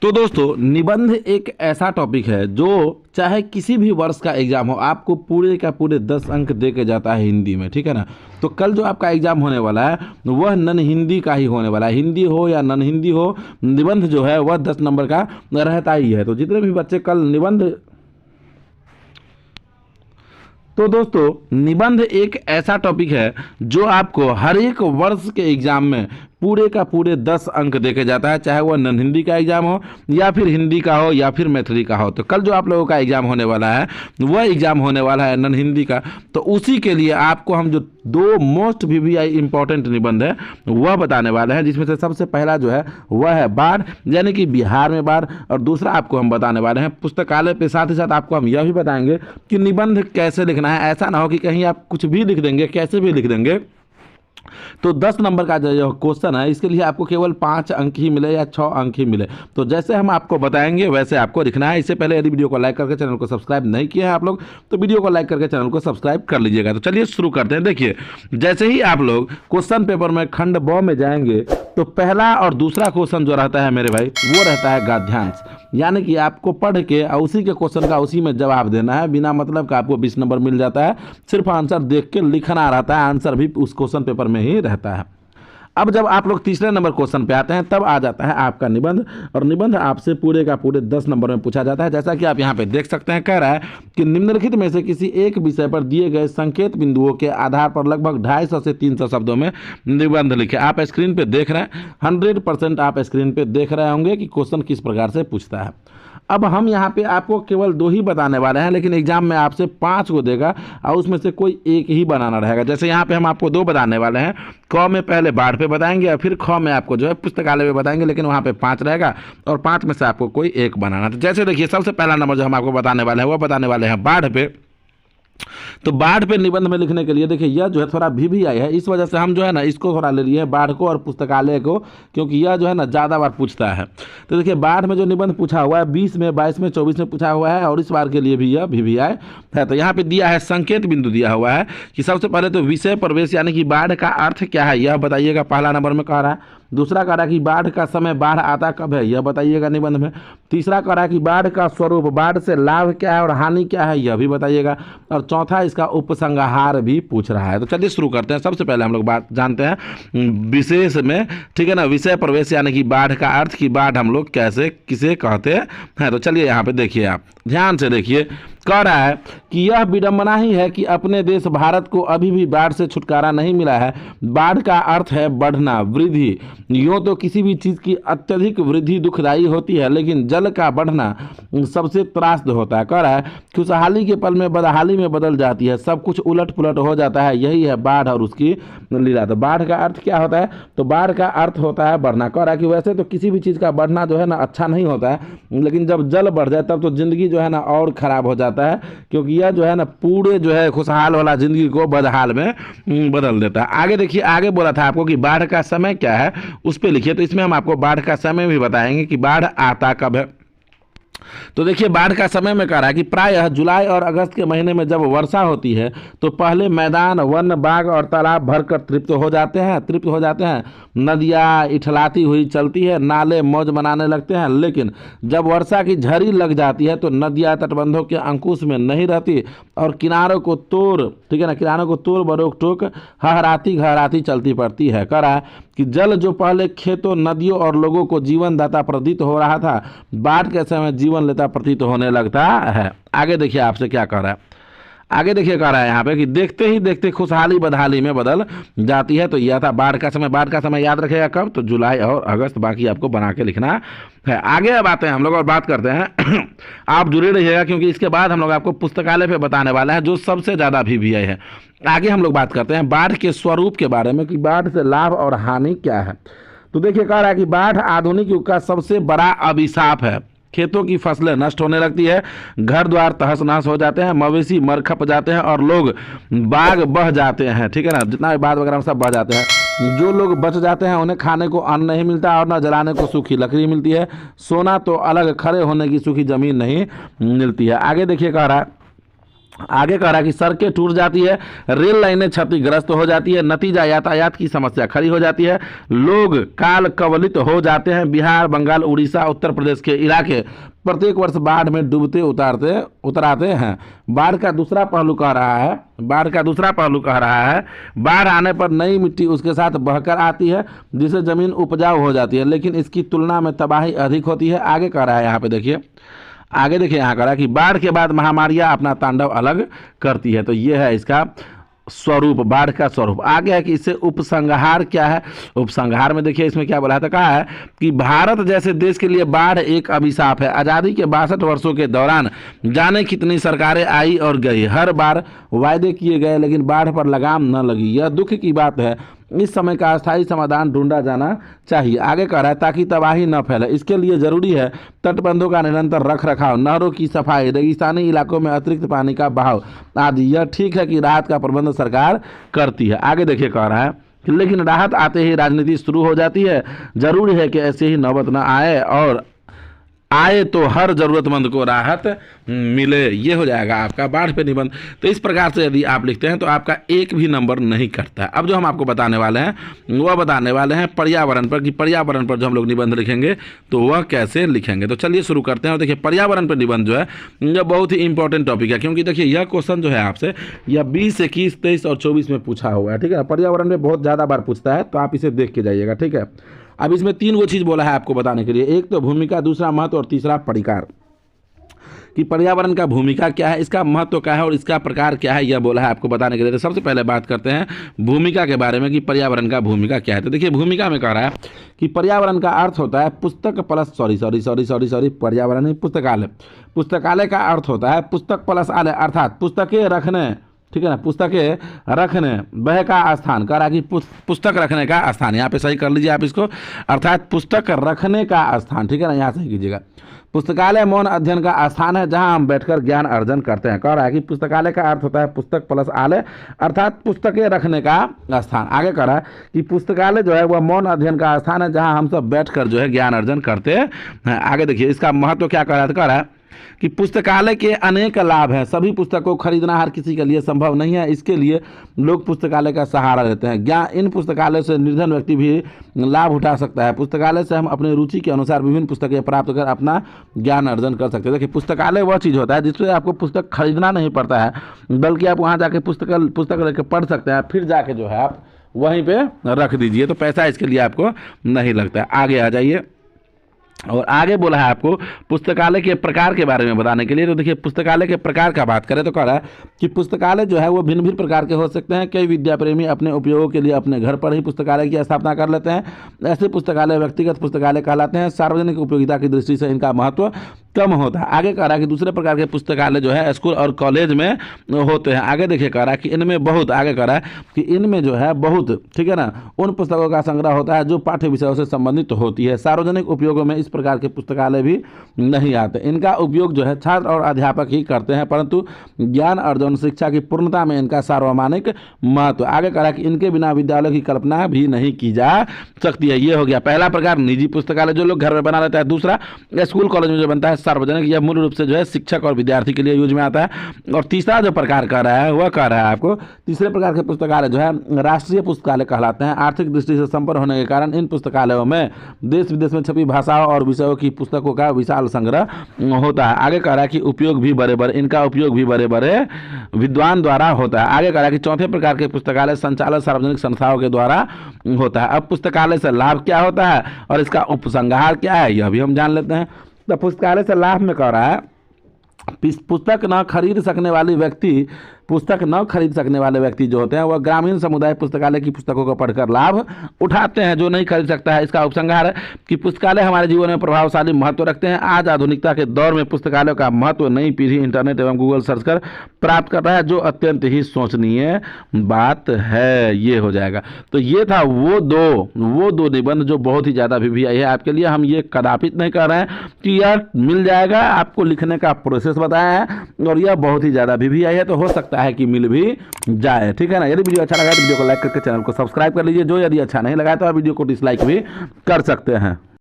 तो दोस्तों निबंध एक ऐसा टॉपिक है जो चाहे किसी भी वर्ष का एग्जाम हो आपको पूरे का पूरे 10 अंक दे के जाता है हिंदी में, ठीक है ना। तो कल जो आपका एग्जाम होने वाला है वह नन हिंदी का ही होने वाला है, हिंदी हो या नन हिंदी हो, निबंध जो है वह 10 नंबर का रहता ही है। तो जितने भी बच्चे कल निबंध तो दोस्तों निबंध एक ऐसा टॉपिक है जो आपको हर एक वर्ष के एग्जाम में पूरे का पूरे 10 अंक देके जाता है, चाहे वह नन हिंदी का एग्जाम हो या फिर हिंदी का हो या फिर मैथिली का हो। तो कल जो आप लोगों का एग्जाम होने वाला है वह एग्जाम होने वाला है नन हिंदी का। तो उसी के लिए आपको हम जो दो मोस्ट वीवीआई इंपॉर्टेंट निबंध है वह बताने वाले हैं, जिसमें से सबसे पहला जो है वह है बाढ़, यानी कि बिहार में बाढ़, और दूसरा आपको हम बताने वाले हैं पुस्तकालय पे। साथ ही साथ आपको हम यह भी बताएंगे कि निबंध कैसे लिखना है। ऐसा ना हो कि कहीं आप कुछ भी लिख देंगे, कैसे भी लिख देंगे। तो 10 नंबर का जो क्वेश्चन है इसके लिए आपको केवल 5 अंक ही मिले या 6 अंक ही मिले। तो जैसे हम आपको बताएंगे वैसे आपको लिखना है। इससे पहले यदि वीडियो को लाइक करके चैनल को सब्सक्राइब नहीं किया है आप लोग तो वीडियो को लाइक करके चैनल को सब्सक्राइब कर लीजिएगा। तो चलिए शुरू करते हैं। देखिए, जैसे ही आप लोग क्वेश्चन पेपर में खंड ब में जाएंगे तो पहला और दूसरा क्वेश्चन जो रहता है मेरे भाई वो रहता है गद्यांश, यानी कि आपको पढ़ के और उसी के क्वेश्चन का उसी में जवाब देना है। बिना मतलब का आपको 20 नंबर मिल जाता है, सिर्फ आंसर देख के लिखना रहता है, आंसर भी उस क्वेश्चन पेपर में ही रहता है। अब जब आप लोग तीसरे नंबर क्वेश्चन पे आते हैं तब आ जाता है आपका निबंध, और निबंध आपसे पूरे का पूरे 10 नंबर में पूछा जाता है। जैसा कि आप यहाँ पे देख सकते हैं, कह रहा है कि निम्नलिखित में से किसी एक विषय पर दिए गए संकेत बिंदुओं के आधार पर लगभग 250 से 300 शब्दों में निबंध लिखे। आप स्क्रीन पे देख रहे हैं, 100% आप स्क्रीन पे देख रहे होंगे कि क्वेश्चन किस प्रकार से पूछता है। अब हम यहाँ पे आपको केवल 2 ही बताने वाले हैं, लेकिन एग्जाम में आपसे 5 को देगा और उसमें से कोई एक ही बनाना रहेगा। जैसे यहाँ पे हम आपको 2 बताने वाले हैं, क में पहले बाढ़ पे बताएंगे और फिर ख में आपको जो है पुस्तकालय पे बताएंगे, लेकिन वहाँ पे 5 रहेगा और 5 में से आपको कोई एक बनाना। तो जैसे देखिए, सबसे पहला नंबर जो हम आपको बताने वाले हैं वह बताने वाले हैं बाढ़ पे। तो बाढ़ पे निबंध में लिखने के लिए देखिए यह जो है थोड़ा वीवीआई है, इस वजह से हम जो है ना इसको थोड़ा ले लिए बाढ़ को और पुस्तकालय को, क्योंकि यह जो है ना ज़्यादा बार पूछता है। तो देखिए बाढ़ में जो निबंध पूछा हुआ है 20 में, 22 में, 24 में पूछा हुआ है और इस बार के लिए भी यह वीवीआई है। तो यहाँ पे दिया है संकेत बिंदु, दिया हुआ है कि सबसे पहले तो विषय प्रवेश यानी कि बाढ़ का अर्थ क्या है यह बताइएगा, पहला नंबर में कह रहा है। दूसरा कह रहा है कि बाढ़ का समय, बाढ़ आता कब है यह बताइएगा निबंध में। तीसरा कह रहा है कि बाढ़ का स्वरूप, बाढ़ से लाभ क्या है और हानि क्या है यह भी बताइएगा। और चौथा इसका उपसंहार भी पूछ रहा है। तो चलिए शुरू करते हैं। सबसे पहले हम लोग बात जानते हैं विशेष में, ठीक है ना, विषय प्रवेश यानी कि बाढ़ का अर्थ की बाढ़ हम लोग कैसे किसे कहते हैं। तो चलिए यहाँ पे देखिए, आप ध्यान से देखिए, कह रहा है कि यह विडंबना ही है कि अपने देश भारत को अभी भी बाढ़ से छुटकारा नहीं मिला है। बाढ़ का अर्थ है बढ़ना, वृद्धि। यूँ तो किसी भी चीज़ की अत्यधिक वृद्धि दुखदायी होती है, लेकिन जल का बढ़ना सबसे त्रासद होता है। कह रहा है खुशहाली के पल में बदहाली में बदल जाती है, सब कुछ उलट पुलट हो जाता है, यही है बाढ़ और उसकी लीला। तो बाढ़ का अर्थ क्या होता है? तो बाढ़ का अर्थ होता है बढ़ना। कह रहा है कि वैसे तो किसी भी चीज़ का बढ़ना जो है ना अच्छा नहीं होता है, लेकिन जब जल बढ़ जाए तब तो ज़िंदगी जो है ना और ख़राब हो जाता है, क्योंकि यह जो है ना पूरे जो है खुशहाल वाला जिंदगी को बदहाल में बदल देता है। आगे देखिए, आगे बोला था आपको कि बाढ़ का समय क्या है उस पे लिखिए। तो इसमें हम आपको बाढ़ का समय भी बताएंगे कि बाढ़ आता कब है। तो देखिए बाढ़ का समय में कह रहा है कि प्रायः जुलाई और अगस्त के महीने में जब वर्षा होती है तो पहले मैदान, वन, बाग और तालाब भरकर तृप्त हो जाते हैं। नदियाँ इठलाती हुई चलती है, नाले मौज बनाने लगते हैं। लेकिन जब वर्षा की झड़ी लग जाती है तो नदियाँ तटबंधों के अंकुश में नहीं रहती और किनारों को तोड़, ठीक है ना, किनारों को तोड़ बरोक टोक हहराती घहराती चलती पड़ती है। कह रहा है कि जल जो पहले खेतों, नदियों और लोगों को जीवन दाता प्रतीत हो रहा था, बाढ़ के समय जीवन लेता प्रतीत होने लगता है। आगे देखिए आपसे क्या कह रहा है। आगे देखिए कह रहा है यहाँ पे कि देखते ही देखते खुशहाली बदहाली में बदल जाती है। तो यह था बाढ़ का समय। बाढ़ का समय याद रखेगा कब? तो जुलाई और अगस्त, बाकी आपको बना के लिखना है। आगे अब आते हैं हम लोग और बात करते हैं आप जुड़े रहिएगा, क्योंकि इसके बाद हम लोग आपको पुस्तकालय पे बताने वाला है जो सबसे ज़्यादा वीवीआई है। आगे हम लोग बात करते हैं बाढ़ के स्वरूप के बारे में कि बाढ़ से लाभ और हानि क्या है। तो देखिए कह रहा है कि बाढ़ आधुनिक युग का सबसे बड़ा अभिशाप है। खेतों की फसलें नष्ट होने लगती है, घर द्वार तहस नहस हो जाते हैं, मवेशी मर खप जाते हैं और लोग बाग बह जाते हैं, ठीक है ना, जितना भी बाग वगैरह सब बह जाते हैं। जो लोग बच जाते हैं उन्हें खाने को अन्न नहीं मिलता और न जलाने को सूखी लकड़ी मिलती है। सोना तो अलग, खड़े होने की सूखी जमीन नहीं मिलती है। आगे देखिए कह रहा है आगे कह रहा है कि सड़कें टूट जाती है, रेल लाइनें क्षतिग्रस्त हो जाती है, नतीजा यातायात की समस्या खड़ी हो जाती है, लोग काल कवलित हो जाते हैं। बिहार, बंगाल, उड़ीसा, उत्तर प्रदेश के इलाके प्रत्येक वर्ष बाढ़ में डूबते उतराते हैं। बाढ़ का दूसरा पहलू कह रहा है बाढ़ आने पर नई मिट्टी उसके साथ बहकर आती है, जिससे जमीन उपजाऊ हो जाती है, लेकिन इसकी तुलना में तबाही अधिक होती है। आगे कह रहा है यहाँ पे देखिए, यहाँ कह रहा है कि बाढ़ के बाद महामारियां अपना तांडव अलग करती है। तो ये है इसका स्वरूप, बाढ़ का स्वरूप। आगे है कि इससे उपसंहार क्या है। उपसंहार में देखिए इसमें क्या बोला था, कहा है कि भारत जैसे देश के लिए बाढ़ एक अभिशाप है। आज़ादी के 62 वर्षों के दौरान जाने कितनी सरकारें आई और गई, हर बार वायदे किए गए लेकिन बाढ़ पर लगाम न लगी। यह दुख की बात है। इस समय का अस्थायी समाधान ढूंढा जाना चाहिए। आगे कह रहा है ताकि तबाही न फैले, इसके लिए जरूरी है तटबंधों का निरंतर रख रखाव, नहरों की सफाई, रेगिस्तानी इलाकों में अतिरिक्त पानी का बहाव आदि। यह ठीक है कि राहत का प्रबंध सरकार करती है। आगे देखिए कह रहा है कि लेकिन राहत आते ही राजनीति शुरू हो जाती है। जरूरी है कि ऐसे ही नौबत न आए, और आए तो हर जरूरतमंद को राहत मिले। ये हो जाएगा आपका बाढ़ पे निबंध। तो इस प्रकार से यदि आप लिखते हैं तो आपका एक भी नंबर नहीं कटता है। अब जो हम आपको बताने वाले हैं वह बताने वाले हैं पर्यावरण पर, कि पर्यावरण पर जो हम लोग निबंध लिखेंगे तो वह कैसे लिखेंगे। तो चलिए शुरू करते हैं। और देखिए पर्यावरण पर निबंध जो है यह बहुत ही इंपॉर्टेंट टॉपिक है, क्योंकि देखिए यह क्वेश्चन जो है आपसे यह 20, 21, 23 और 24 में पूछा हुआ है। ठीक है, पर्यावरण में बहुत ज़्यादा बार पूछता है, तो आप इसे देख के जाइएगा। ठीक है, अब इसमें 3 वो चीज़ बोला है आपको बताने के लिए, एक तो भूमिका, दूसरा महत्व और तीसरा परिकार। कि पर्यावरण का भूमिका क्या है, इसका महत्व क्या है और इसका प्रकार क्या है, यह बोला है आपको बताने के लिए। तो सबसे पहले बात करते हैं भूमिका के बारे में कि पर्यावरण का भूमिका क्या है। तो देखिए भूमिका में कह रहा है कि पर्यावरण का अर्थ होता है पुस्तक प्लस पर्यावरण नहीं, पुस्तकालय। पुस्तकालय का अर्थ होता है पुस्तक प्लस आलय, अर्थात पुस्तकें रखने, ठीक है ना, पुस्तकें रखने, वह का स्थान। कह रहा कि पुस्तक रखने का स्थान, यहाँ पे सही कर लीजिए आप इसको, अर्थात पुस्तक रखने का स्थान। ठीक है ना, यहाँ सही कीजिएगा। पुस्तकालय मौन अध्ययन का स्थान है जहाँ हम बैठकर ज्ञान अर्जन करते हैं। कह रहा है कि पुस्तकालय का अर्थ होता है पुस्तक प्लस आलय, अर्थात पुस्तकें रखने का स्थान। आगे कह रहा है कि पुस्तकालय जो है वह मौन अध्ययन का स्थान है जहाँ हम सब बैठकर जो है ज्ञान अर्जन करते हैं। आगे देखिए इसका महत्व क्या कह रहा है। तो कह रहा है कि पुस्तकालय के अनेक लाभ हैं। सभी पुस्तकों को खरीदना हर किसी के लिए संभव नहीं है, इसके लिए लोग पुस्तकालय का सहारा लेते हैं। इन पुस्तकालय से निर्धन व्यक्ति भी लाभ उठा सकता है। पुस्तकालय से हम अपनी रुचि के अनुसार विभिन्न पुस्तकें प्राप्त कर अपना ज्ञान अर्जन कर सकते हैं। देखिए पुस्तकालय वह चीज़ होता है जिससे आपको पुस्तक खरीदना नहीं पड़ता है, बल्कि आप वहाँ जाके पुस्तक लेकर पढ़ सकते हैं, फिर जाके जो है आप वहीं पर रख दीजिए, तो पैसा इसके लिए आपको नहीं लगता है। आगे आ जाइए, और आगे बोला है आपको पुस्तकालय के प्रकार के बारे में बताने के लिए। तो देखिए पुस्तकालय के प्रकार का बात करें तो कह रहा है कि पुस्तकालय जो है वो भिन्न भिन्न प्रकार के हो सकते हैं। कई विद्या प्रेमी अपने उपयोग के लिए अपने घर पर ही पुस्तकालय की स्थापना कर लेते हैं। ऐसे पुस्तकालय व्यक्तिगत पुस्तकालय कहलाते हैं। सार्वजनिक उपयोगिता की दृष्टि से इनका महत्व कम होता है। आगे कह रहा है कि दूसरे प्रकार के पुस्तकालय जो है स्कूल और कॉलेज में होते हैं। आगे देखिए कह रहा है कि इनमें बहुत, आगे कह रहा है कि इनमें जो है बहुत, ठीक है ना, उन पुस्तकों का संग्रह होता है जो पाठ्य विषयों से संबंधित होती है। सार्वजनिक उपयोगों में इस प्रकार के पुस्तकालय भी नहीं आते। इनका उपयोग जो है छात्र और अध्यापक ही करते हैं, परंतु ज्ञान अर्जन शिक्षा की पूर्णता में इनका सार्वमानिक महत्व। आगे कह रहा है कि इनके बिना विद्यालय की कल्पना भी नहीं की जा सकती है। ये हो गया पहला प्रकार, निजी पुस्तकालय जो लोग घर में बना लेता है। दूसरा स्कूल कॉलेज में जो बनता है सार्वजनिक, यह मूल रूप से जो है शिक्षक और विद्यार्थी के लिए यूज में आता है। और तीसरा जो प्रकार कर रहा है वह कह रहा है आपको, तीसरे प्रकार के पुस्तकालय जो है राष्ट्रीय पुस्तकालय कहलाते हैं। आर्थिक दृष्टि से संपन्न होने के कारण इन पुस्तकालयों में देश विदेश में छपी भाषाओं और विषयों की पुस्तकों का विशाल संग्रह होता है। आगे कह रहा है कि उपयोग भी बड़े बड़े, इनका उपयोग भी बड़े बड़े विद्वान द्वारा होता है। आगे कह रहा है कि चौथे प्रकार के पुस्तकालय संचालन सार्वजनिक संस्थाओं के द्वारा होता है। अब पुस्तकालय से लाभ क्या होता है और इसका उपसंहार क्या है, यह भी हम जान लेते हैं। तो पुस्तकालय से लाभ में कह रहा है पुस्तक न खरीद सकने वाले व्यक्ति जो होते हैं वह ग्रामीण समुदाय पुस्तकालय की पुस्तकों को पढ़कर लाभ उठाते हैं, जो नहीं खरीद सकता है। इसका उपसंहार है कि पुस्तकालय हमारे जीवन में प्रभावशाली महत्व रखते हैं। आज आधुनिकता के दौर में पुस्तकालयों का महत्व नई पीढ़ी इंटरनेट एवं गूगल सर्च कर प्राप्त कर रहा है, जो अत्यंत ही सोचनीय बात है। ये हो जाएगा। तो ये था वो दो निबंध जो बहुत ही ज़्यादा VVI है आपके लिए। हम ये कदापित नहीं कर रहे हैं कि यह मिल जाएगा, आपको लिखने का प्रोसेस बताया है और यह बहुत ही ज़्यादा VVI है, तो हो सकता है कि मिल भी जाए। ठीक है ना, यदि वीडियो अच्छा लगा तो वीडियो को लाइक करके चैनल को सब्सक्राइब कर लीजिए। जो यदि अच्छा नहीं लगा तो आप वीडियो को डिसलाइक भी कर सकते हैं।